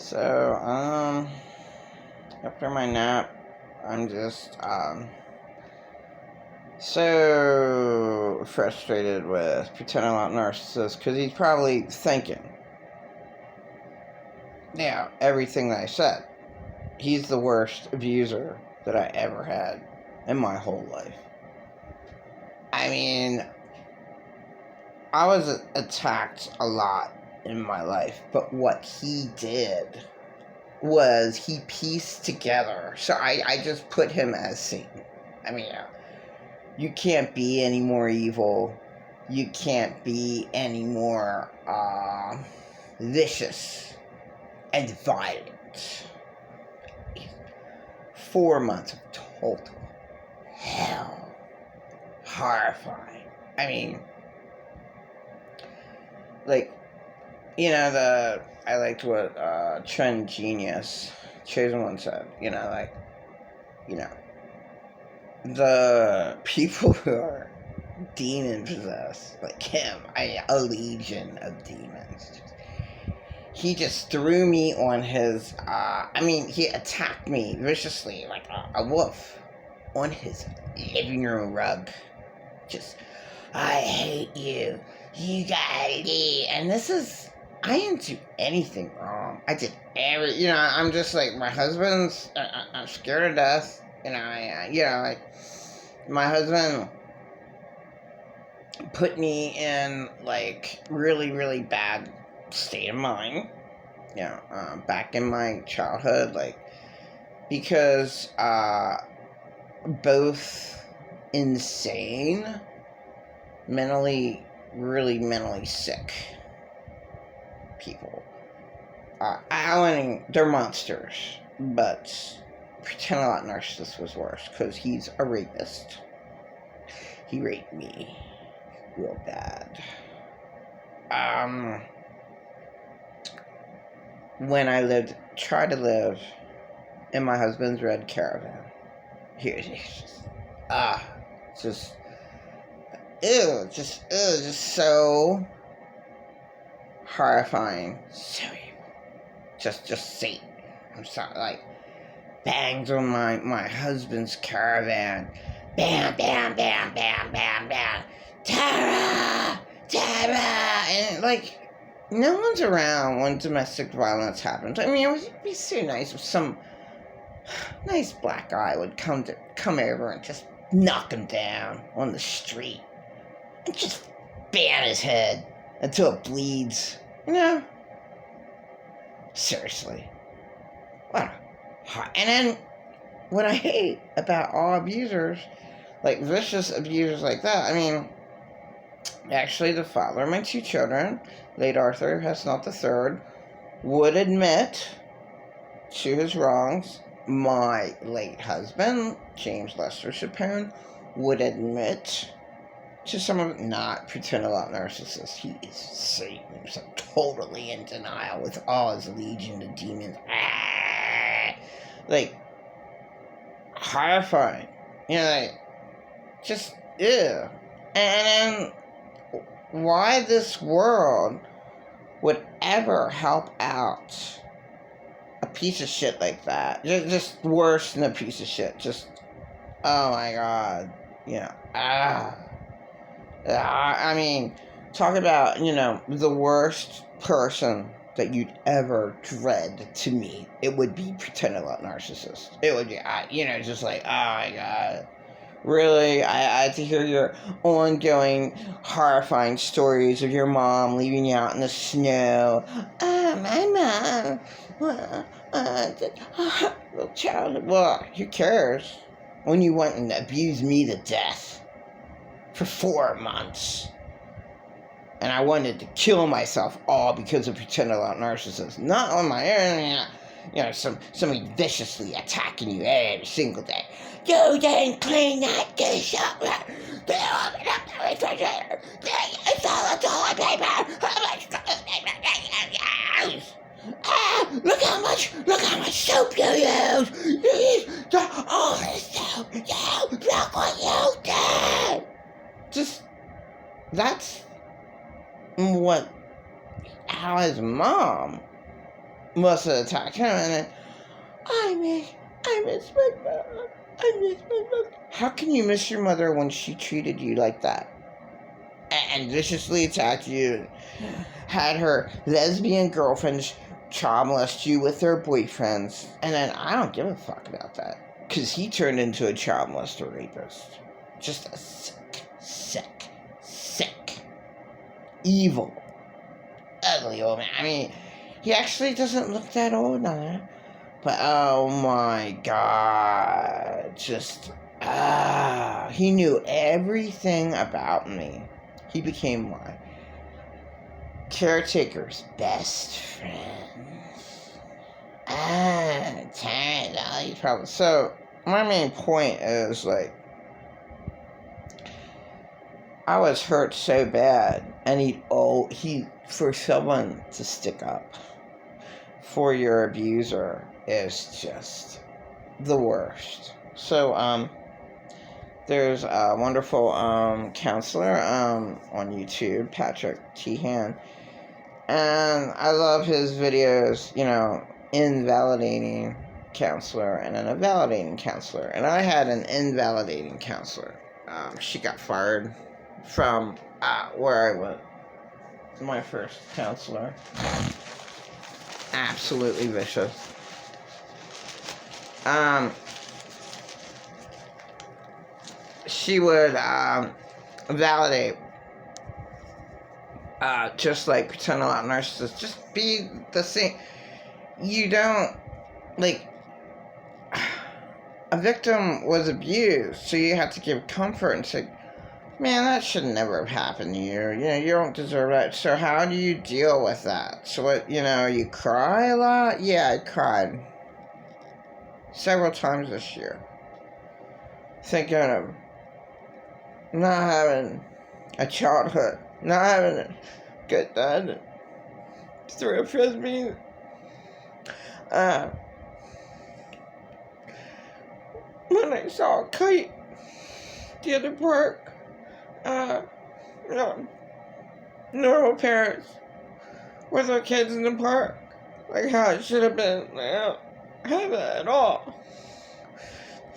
So, after my nap, I'm just, so frustrated with Pretend A-LOT Narcissist because he's probably thinking, yeah, everything that I said. He's the worst abuser that I ever had in my whole life. I mean, I was attacked a lot in my life, but what he did was he pieced together. So I just put him as Satan. I mean, you can't be any more evil. You can't be any more vicious and violent. 4 months of total hell. Horrifying. I mean, like, I liked what Trend Genius Chosen One said. The people who are demon possessed, like him, a legion of demons. He just threw me on his, he attacked me viciously like a wolf on his living room rug. Just, I hate you. You gotta leave. And I didn't do anything wrong. I did I'm just like, my husband's, I'm scared to death. My husband put me in, like, really, really bad state of mind, back in my childhood, like, because, both insane, really mentally sick people. They're monsters, but Pretend A-LOT Narcissist was worse, because he's a rapist. He raped me real bad. When I tried to live in my husband's red Caravan, just so horrifying, so evil. Just Satan. I'm sorry, like, bangs on my husband's Caravan. Bam, bam, bam, bam, bam, bam. Tara! And, like, no one's around when domestic violence happens. I mean, it would be so nice if some nice black guy would come over and just knock him down on the street and just bam his head until it bleeds. Seriously. And then, what I hate about all abusers, like vicious abusers like that, I mean, actually the father of my 2 children, late Arthur Hesnelt III, would admit to his wrongs. My late husband, James Lester Chapone, would admit to some of it. Not Pretend A-LOT Narcissist. He is Satan, so totally in denial with all his legion of demons. Like, horrifying. Just, ew. And then, why this world would ever help out a piece of shit like that. Just worse than a piece of shit. Just, oh my god. I mean, talk about, the worst person that you'd ever dread to meet. It would be Pretend A-LOT Narcissist. It would be, just like, oh my god. Really? I had to hear your ongoing, horrifying stories of your mom leaving you out in the snow. My mom. Little child. Well, who cares? When you went and abused me to death for 4 months. And I wanted to kill myself all because of Pretend A-LOT Narcissist. Not on my own, somebody viciously attacking you every single day. You didn't clean that dish up. They open up the refrigerator. It's all the toilet paper. Look how much soap you use. You use all this soap. Look what you did. Just, that's how his mom must have attacked him, and then, I miss my mother. I miss my mother. How can you miss your mother when she treated you like that? And viciously attacked you, had her lesbian girlfriends child molest you with their boyfriends, and then I don't give a fuck about that. Because he turned into a child molester rapist. Just a sick, evil, ugly old man. I mean, he actually doesn't look that old now. But oh my god. He knew everything about me. He became my caretaker's best friend. He's probably. So, my main point is, like, I was hurt so bad, and for someone to stick up for your abuser is just the worst. So, there's a wonderful counselor on YouTube, Patrick Tehan, and I love his videos, invalidating counselor and an invalidating counselor. And I had an invalidating counselor. She got fired from where I went. My first counselor. Absolutely vicious. She would validate, just like pretend A-LOT narcissists, just be the same. You don't, like, a victim was abused, so you have to give comfort and say, man, that should never have happened to you. You don't deserve that. So how do you deal with that? So what, you cry a lot? Yeah, I cried several times this year, thinking of not having a childhood, not having a good dad, threw a frisbee. When I saw a kite the other park, normal parents with their kids in the park, like how it should have been. I don't have that at all.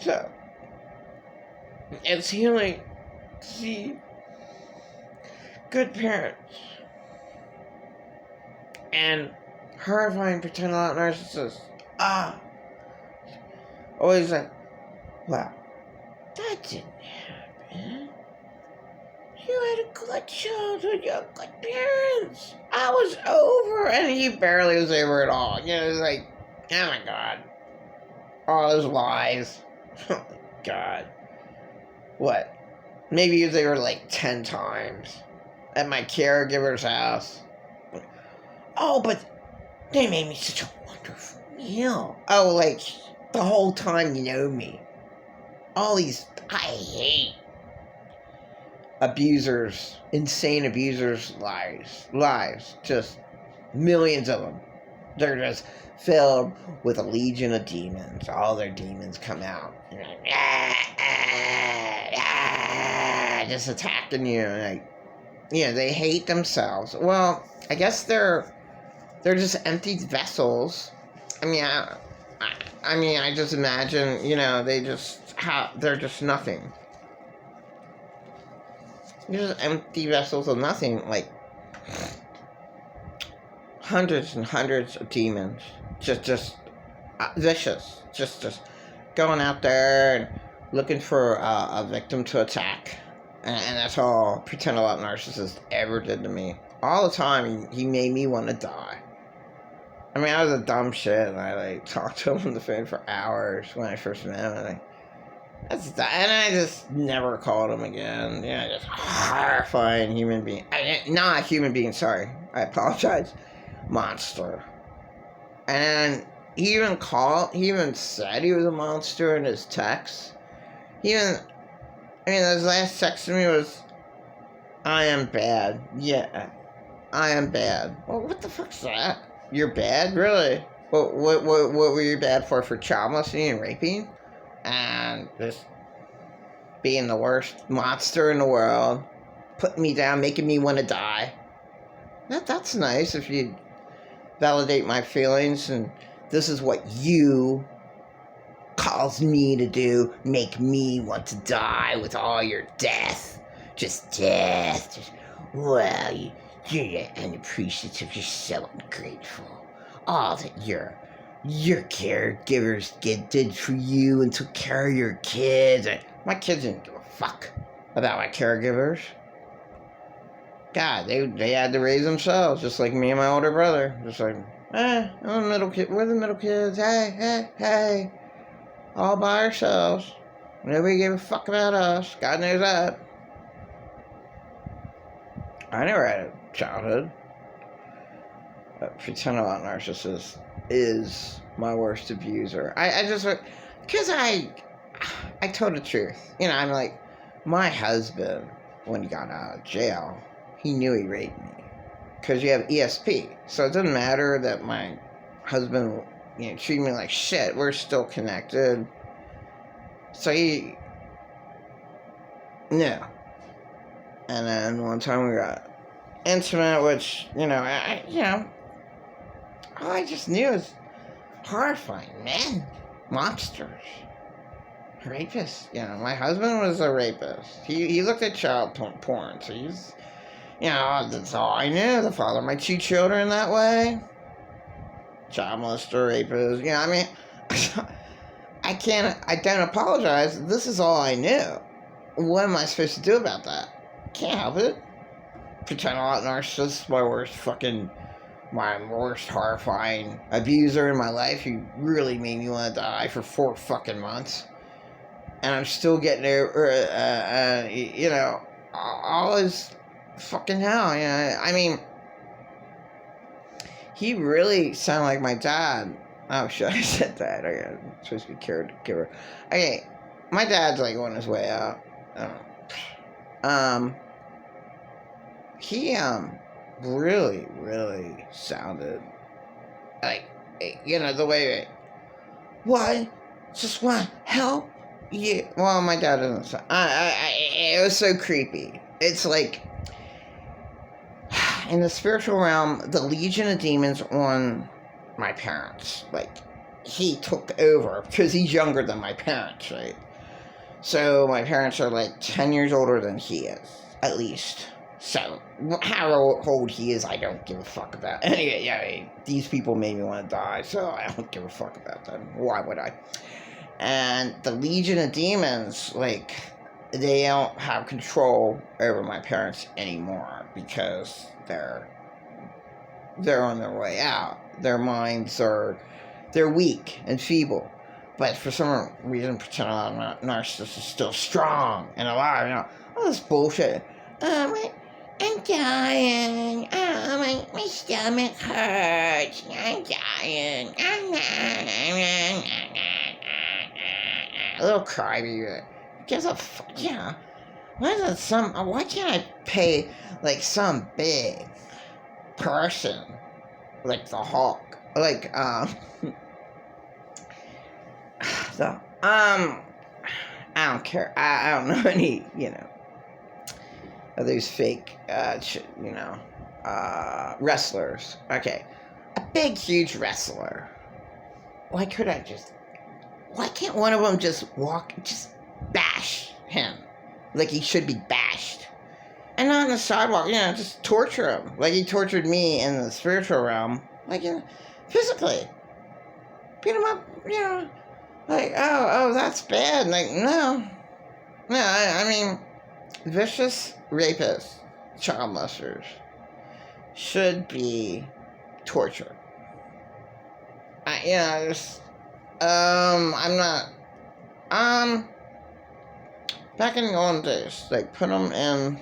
So, it's healing to see good parents and horrifying pretend A-LOT narcissists. Always like, wow, that didn't happen. You had a good childhood, you had good parents. I was over, and he barely was over at all. It was like, oh my god. All those lies. Oh my god. What? Maybe he was over like 10 times at my caregiver's house. Oh, but they made me such a wonderful meal. Oh, like, the whole time you know me. All these, I hate abusers, insane abusers' lies, just millions of them. They're just filled with a legion of demons. All their demons come out, and like, just attacking you. Like, they hate themselves. Well, I guess they're just empty vessels. I mean, I just imagine, they're just nothing. They're just empty vessels of nothing, like hundreds and hundreds of demons, just vicious, just going out there and looking for a victim to attack, and that's all pretend A-LOT narcissist ever did to me. All the time, he made me want to die. I mean, I was a dumb shit, and I talked to him on the phone for hours when I first met him, and I just never called him again. Just horrifying human being. Not a human being, sorry. I apologize. Monster. And he even said he was a monster in his text. His last text to me was, I am bad. Yeah, I am bad. Well, what the fuck's that? You're bad? Really? What were you bad for? For child molesting and raping? And just being the worst monster in the world, putting me down, making me want to die. That's nice if you validate my feelings, and this is what you cause me to do, make me want to die with all your death. Just death. Just, well, you're unappreciative. You're so ungrateful. All that your caregivers did for you and took care of your kids. My kids didn't give a fuck about my caregivers. God, they had to raise themselves, just like me and my older brother. Just like, I'm the middle kid. We're the middle kids. Hey. All by ourselves. Nobody gave a fuck about us. God knows that. I never had a childhood. Pretend A-LOT narcissist is my worst abuser. I just, because I told the truth. You know, I'm like, my husband, when he got out of jail, he knew he raped me. Because you have ESP. So it doesn't matter that my husband, treated me like shit. We're still connected. So he knew. And then one time we got intimate, which, all I just knew is horrifying. Men. Monsters. Rapists. My husband was a rapist. He looked at child porn, so he's, that's all I knew. The father of my 2 children that way. Child molester, rapist. I don't apologize. This is all I knew. What am I supposed to do about that? Can't help it. Pretend A-LOT narcissist, my worst horrifying abuser in my life. He really made me want to die for 4 fucking months. And I'm still getting over, all his fucking hell. He really sounded like my dad. Oh, shit, I said that. I'm supposed to be caregiver. Okay, my dad's, on his way out. He, really, really sounded like, the way, what? Just want help? Yeah. Well, my dad doesn't sound, it was so creepy. It's like, in the spiritual realm, the legion of demons on my parents, he took over, because he's younger than my parents, right? So my parents are 10 years older than he is, at least. So how old he is, I don't give a fuck about. Anyway, these people made me want to die, so I don't give a fuck about them. Why would I? And the legion of demons, they don't have control over my parents anymore, because they're on their way out. Their minds they're weak and feeble. But for some reason, pretend A-LOT narcissist is still strong and alive. All this bullshit. I'm dying. My stomach hurts. I'm dying. A little crybaby. Gives a fuck. Yeah. Why can't I pay some big person like the Hulk? I don't care. I don't know any, of those fake, wrestlers. Okay. A big, huge wrestler. Why can't one of them just bash him like he should be bashed? And not on the sidewalk, just torture him. Like he tortured me in the spiritual realm. Physically. Beat him up, oh, that's bad. No. No, I mean, vicious rapists, child molesters, should be tortured. I'm not, back in the old days, put them in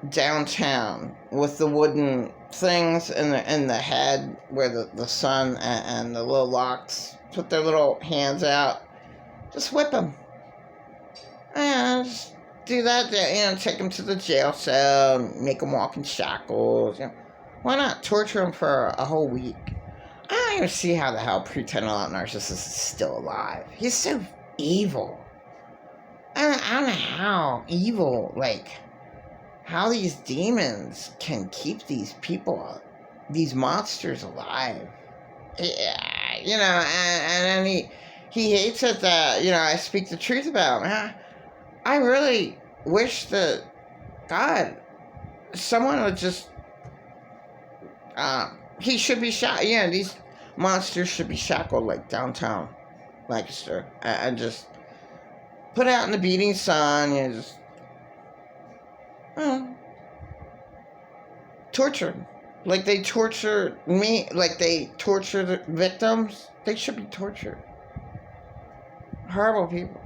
downtown with the wooden things in the head where the sun and the little locks put their little hands out. Just whip them. Just do that. Take them to the jail cell, make them walk in shackles. Why not torture them for a whole week? I don't even see how the hell pretend A-LOT narcissist is still alive. He's so evil. I don't know how evil, how these demons can keep these people these monsters alive. Yeah, you know, and then he hates it that, you know, I speak the truth about him. I really wish that, God, someone would just, he should be shot. Yeah, these monsters should be shackled like downtown Lancaster and just put out in the beating sun, you know, just, tortured. Like they torture me, like they torture the victims. They should be tortured. Horrible people.